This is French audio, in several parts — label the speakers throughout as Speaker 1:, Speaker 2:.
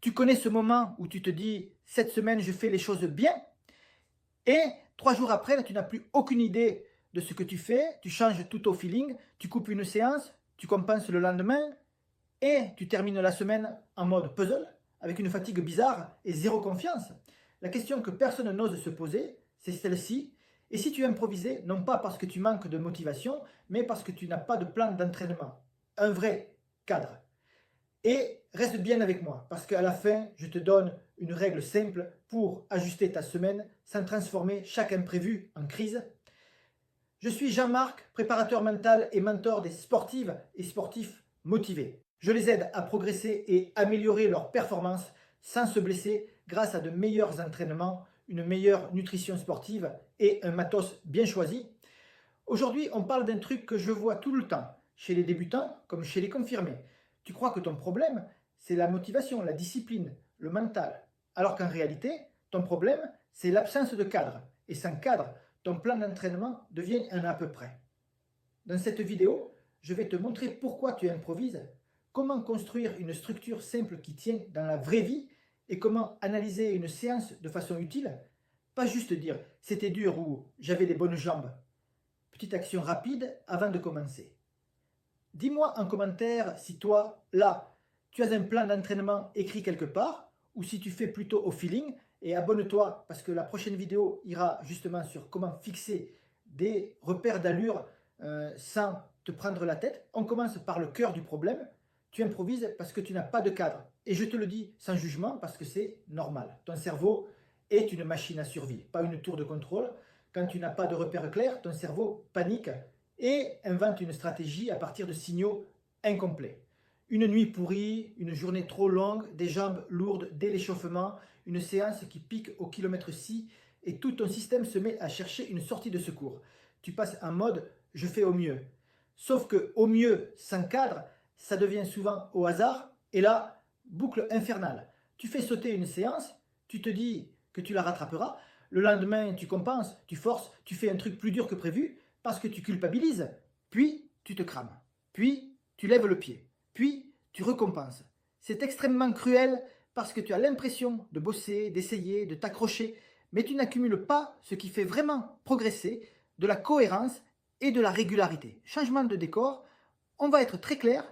Speaker 1: Tu connais ce moment où tu te dis « cette semaine, je fais les choses bien » et 3 jours après, là, tu n'as plus aucune idée de ce que tu fais, tu changes tout au feeling, tu coupes une séance, tu compenses le lendemain et tu termines la semaine en mode puzzle, avec une fatigue bizarre et zéro confiance. La question que personne n'ose se poser, c'est celle-ci. Et si tu improvisais, non pas parce que tu manques de motivation, mais parce que tu n'as pas de plan d'entraînement, un vrai cadre. Et reste bien avec moi, parce qu'à la fin, je te donne une règle simple pour ajuster ta semaine sans transformer chaque imprévu en crise. Je suis Jean-Marc, préparateur mental et mentor des sportives et sportifs motivés. Je les aide à progresser et améliorer leur performance sans se blesser grâce à de meilleurs entraînements, une meilleure nutrition sportive et un matos bien choisi. Aujourd'hui, on parle d'un truc que je vois tout le temps, chez les débutants comme chez les confirmés. Tu crois que ton problème, c'est la motivation, la discipline, le mental, alors qu'en réalité, ton problème, c'est l'absence de cadre. Et sans cadre, ton plan d'entraînement devient un à peu près. Dans cette vidéo, je vais te montrer pourquoi tu improvises, comment construire une structure simple qui tient dans la vraie vie et comment analyser une séance de façon utile. Pas juste dire « c'était dur » ou « j'avais les bonnes jambes ». Petite action rapide avant de commencer. Dis-moi en commentaire si toi, là, tu as un plan d'entraînement écrit quelque part ou si tu fais plutôt au feeling, et abonne-toi parce que la prochaine vidéo ira justement sur comment fixer des repères d'allure sans te prendre la tête. On commence par le cœur du problème. Tu improvises parce que tu n'as pas de cadre. Et je te le dis sans jugement parce que c'est normal. Ton cerveau est une machine à survie, pas une tour de contrôle. Quand tu n'as pas de repères clairs, ton cerveau panique et invente une stratégie à partir de signaux incomplets. Une nuit pourrie, une journée trop longue, des jambes lourdes dès l'échauffement, une séance qui pique au kilomètre 6 et tout ton système se met à chercher une sortie de secours. Tu passes en mode « je fais au mieux ». Sauf que au mieux sans cadre, ça devient souvent au hasard et là, boucle infernale. Tu fais sauter une séance, tu te dis que tu la rattraperas, le lendemain tu compenses, tu forces, tu fais un truc plus dur que prévu parce que tu culpabilises, puis tu te crames, puis tu lèves le pied, puis tu récompenses. C'est extrêmement cruel parce que tu as l'impression de bosser, d'essayer, de t'accrocher, mais tu n'accumules pas ce qui fait vraiment progresser, de la cohérence et de la régularité. Changement de décor, on va être très clair,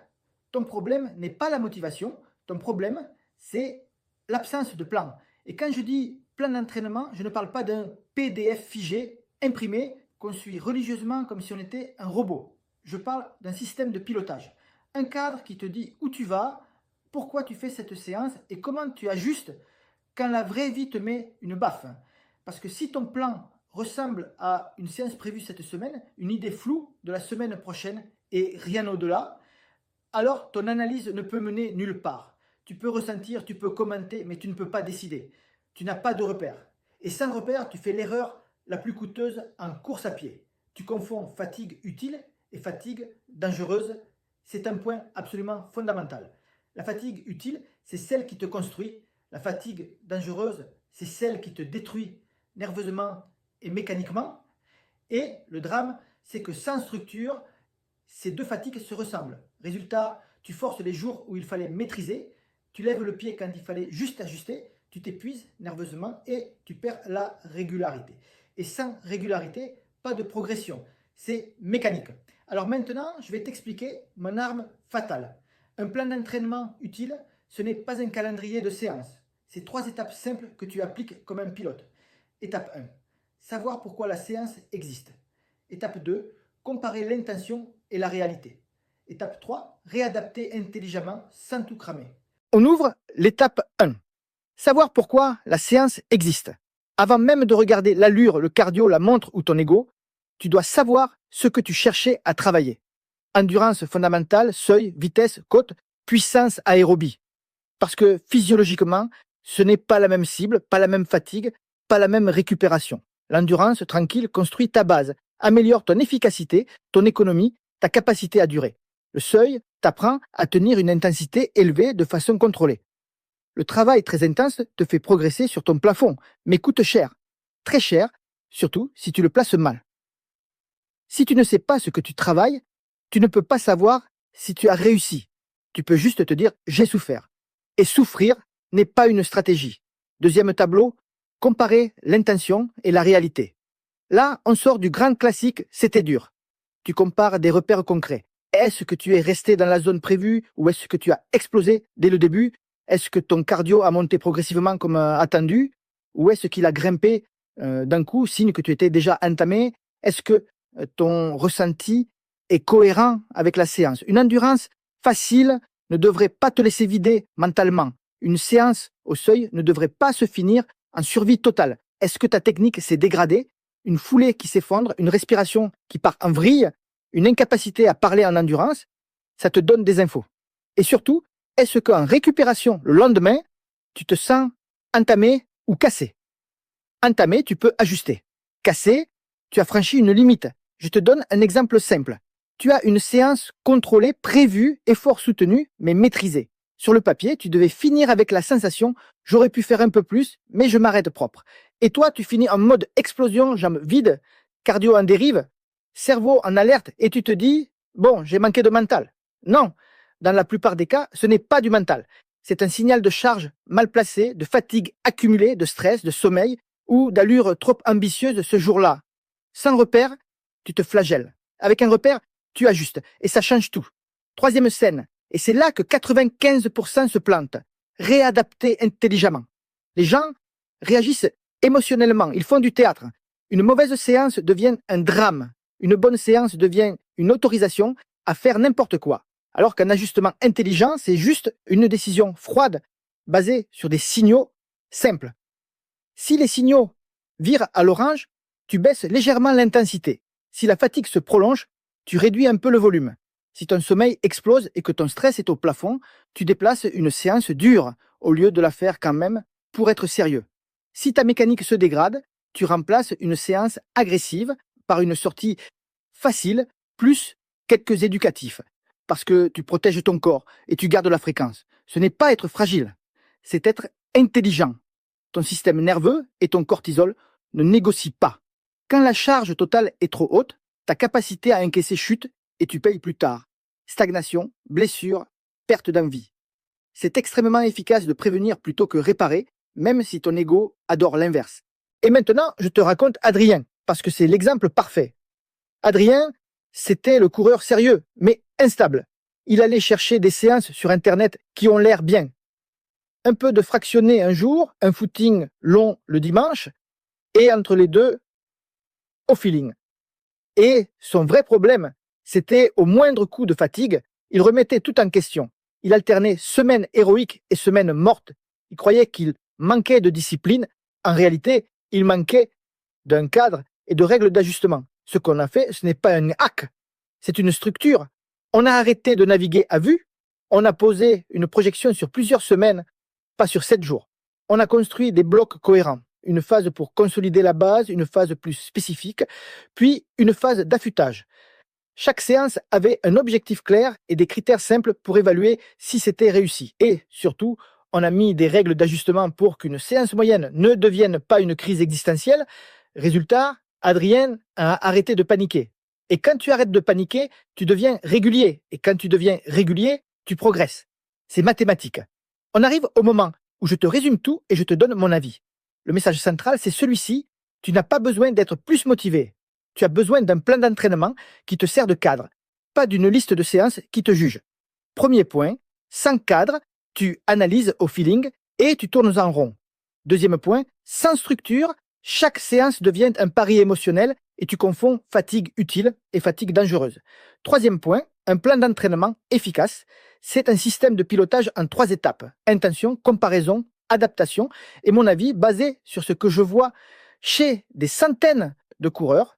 Speaker 1: ton problème n'est pas la motivation, ton problème c'est l'absence de plan. Et quand je dis plan d'entraînement, je ne parle pas d'un PDF figé, imprimé, qu'on suit religieusement comme si on était un robot. Je parle d'un système de pilotage. Un cadre qui te dit où tu vas, pourquoi tu fais cette séance et comment tu ajustes quand la vraie vie te met une baffe. Parce que si ton plan ressemble à une séance prévue cette semaine, une idée floue de la semaine prochaine et rien au-delà, alors ton analyse ne peut mener nulle part. Tu peux ressentir, tu peux commenter, mais tu ne peux pas décider. Tu n'as pas de repère. Et sans repère, tu fais l'erreur la plus coûteuse en course à pied. Tu confonds fatigue utile et fatigue dangereuse. C'est un point absolument fondamental. La fatigue utile, c'est celle qui te construit. La fatigue dangereuse, c'est celle qui te détruit nerveusement et mécaniquement. Et le drame, c'est que sans structure, ces deux fatigues se ressemblent. Résultat, tu forces les jours où il fallait maîtriser, tu lèves le pied quand il fallait juste ajuster, tu t'épuises nerveusement et tu perds la régularité. Et sans régularité, pas de progression. C'est mécanique. Alors maintenant, je vais t'expliquer mon arme fatale. Un plan d'entraînement utile, ce n'est pas un calendrier de séances. C'est 3 étapes simples que tu appliques comme un pilote. Étape 1. Savoir pourquoi la séance existe. Étape 2. Comparer l'intention et la réalité. Étape 3. Réadapter intelligemment sans tout cramer. On ouvre l'étape 1. Savoir pourquoi la séance existe. Avant même de regarder l'allure, le cardio, la montre ou ton ego, tu dois savoir ce que tu cherchais à travailler. Endurance fondamentale, seuil, vitesse, côte, puissance, aérobie. Parce que physiologiquement, ce n'est pas la même cible, pas la même fatigue, pas la même récupération. L'endurance, tranquille, construit ta base, améliore ton efficacité, ton économie, ta capacité à durer. Le seuil t'apprend à tenir une intensité élevée de façon contrôlée. Le travail très intense te fait progresser sur ton plafond, mais coûte cher. Très cher, surtout si tu le places mal. Si tu ne sais pas ce que tu travailles, tu ne peux pas savoir si tu as réussi. Tu peux juste te dire « j'ai souffert ». Et souffrir, n'est pas une stratégie. Deuxième tableau, comparer l'intention et la réalité. Là, on sort du grand classique « c'était dur ». Tu compares des repères concrets. Est-ce que tu es resté dans la zone prévue ou est-ce que tu as explosé dès le début? Est-ce que ton cardio a monté progressivement comme attendu ou est-ce qu'il a grimpé d'un coup, signe que tu étais déjà entamé? Est-ce que ton ressenti est cohérent avec la séance? Une endurance facile ne devrait pas te laisser vider mentalement. Une séance au seuil ne devrait pas se finir en survie totale. Est-ce que ta technique s'est dégradée? Une foulée qui s'effondre, une respiration qui part en vrille, une incapacité à parler en endurance, ça te donne des infos. Et surtout, est-ce qu'en récupération le lendemain, tu te sens entamé ou cassé? Entamé, tu peux ajuster. Cassé, tu as franchi une limite. Je te donne un exemple simple. Tu as une séance contrôlée, prévue, effort soutenu, mais maîtrisé. Sur le papier, tu devais finir avec la sensation « j'aurais pu faire un peu plus, mais je m'arrête propre ». Et toi, tu finis en mode explosion, jambes vides, cardio en dérive, cerveau en alerte, et tu te dis « bon, j'ai manqué de mental ». Non, dans la plupart des cas, ce n'est pas du mental. C'est un signal de charge mal placé, de fatigue accumulée, de stress, de sommeil, ou d'allure trop ambitieuse ce jour-là. Sans repère, tu te flagelles. Avec un repère, tu ajustes, et ça change tout. Troisième scène, et c'est là que 95% se plantent. Réadapter intelligemment. Les gens réagissent émotionnellement, ils font du théâtre. Une mauvaise séance devient un drame. Une bonne séance devient une autorisation à faire n'importe quoi. Alors qu'un ajustement intelligent, c'est juste une décision froide, basée sur des signaux simples. Si les signaux virent à l'orange, tu baisses légèrement l'intensité. Si la fatigue se prolonge, tu réduis un peu le volume. Si ton sommeil explose et que ton stress est au plafond, tu déplaces une séance dure au lieu de la faire quand même pour être sérieux. Si ta mécanique se dégrade, tu remplaces une séance agressive par une sortie facile plus quelques éducatifs. Parce que tu protèges ton corps et tu gardes la fréquence. Ce n'est pas être fragile, c'est être intelligent. Ton système nerveux et ton cortisol ne négocient pas. Quand la charge totale est trop haute, ta capacité à encaisser chute et tu payes plus tard. Stagnation, blessure, perte d'envie. C'est extrêmement efficace de prévenir plutôt que réparer, même si ton ego adore l'inverse. Et maintenant, je te raconte Adrien, parce que c'est l'exemple parfait. Adrien, c'était le coureur sérieux, mais instable. Il allait chercher des séances sur Internet qui ont l'air bien. Un peu de fractionné un jour, un footing long le dimanche, et entre les deux, au feeling. Et son vrai problème, c'était au moindre coup de fatigue, il remettait tout en question. Il alternait semaines héroïques et semaines mortes. Il croyait qu'il manquait de discipline. En réalité, il manquait d'un cadre et de règles d'ajustement. Ce qu'on a fait, ce n'est pas un hack, c'est une structure. On a arrêté de naviguer à vue, on a posé une projection sur plusieurs semaines, pas sur 7 jours. On a construit des blocs cohérents. Une phase pour consolider la base, une phase plus spécifique, puis une phase d'affûtage. Chaque séance avait un objectif clair et des critères simples pour évaluer si c'était réussi. Et surtout, on a mis des règles d'ajustement pour qu'une séance moyenne ne devienne pas une crise existentielle. Résultat, Adrien a arrêté de paniquer. Et quand tu arrêtes de paniquer, tu deviens régulier. Et quand tu deviens régulier, tu progresses. C'est mathématique. On arrive au moment où je te résume tout et je te donne mon avis. Le message central, c'est celui-ci. Tu n'as pas besoin d'être plus motivé. Tu as besoin d'un plan d'entraînement qui te sert de cadre, pas d'une liste de séances qui te juge. Premier point, sans cadre, tu analyses au feeling et tu tournes en rond. Deuxième point, sans structure, chaque séance devient un pari émotionnel et tu confonds fatigue utile et fatigue dangereuse. Troisième point, un plan d'entraînement efficace, c'est un système de pilotage en 3 étapes. Intention, comparaison, adaptation, et mon avis basé sur ce que je vois chez des centaines de coureurs.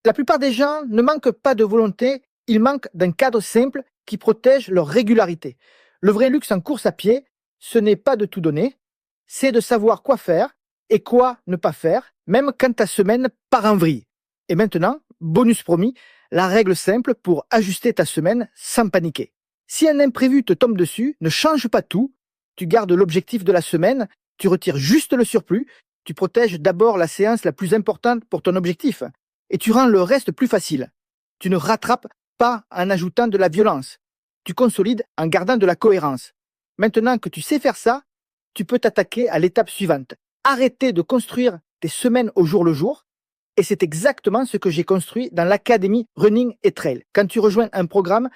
Speaker 1: La plupart des gens ne manquent pas de volonté, ils manquent d'un cadre simple qui protège leur régularité. Le vrai luxe en course à pied, ce n'est pas de tout donner, c'est de savoir quoi faire et quoi ne pas faire, même quand ta semaine part en vrille. Et maintenant, bonus promis, la règle simple pour ajuster ta semaine sans paniquer. Si un imprévu te tombe dessus, ne change pas tout, tu gardes l'objectif de la semaine, tu retires juste le surplus, tu protèges d'abord la séance la plus importante pour ton objectif, et tu rends le reste plus facile. Tu ne rattrapes pas en ajoutant de la violence, tu consolides en gardant de la cohérence. Maintenant que tu sais faire ça, tu peux t'attaquer à l'étape suivante. Arrêter de construire tes semaines au jour le jour. Et c'est exactement ce que j'ai construit dans l'Académie Running et Trail. Quand tu rejoins un programme,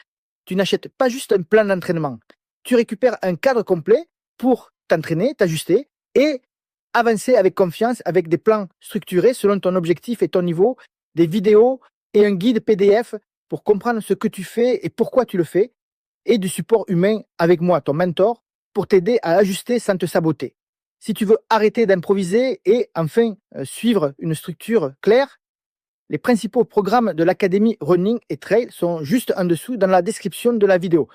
Speaker 1: tu n'achètes pas juste un plan d'entraînement. Tu récupères un cadre complet pour t'entraîner, t'ajuster et avancer avec confiance, avec des plans structurés selon ton objectif et ton niveau, des vidéos et un guide PDF pour comprendre ce que tu fais et pourquoi tu le fais, et du support humain avec moi, ton mentor, pour t'aider à ajuster sans te saboter. Si tu veux arrêter d'improviser et enfin suivre une structure claire, les principaux programmes de l'Académie Running et Trail sont juste en dessous dans la description de la vidéo.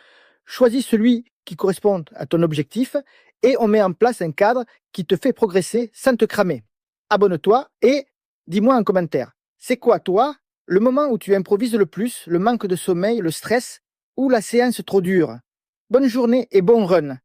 Speaker 1: Choisis celui qui correspond à ton objectif et on met en place un cadre qui te fait progresser sans te cramer. Abonne-toi et dis-moi en commentaire, c'est quoi toi le moment où tu improvises le plus, le manque de sommeil, le stress ou la séance trop dure? Bonne journée et bon run!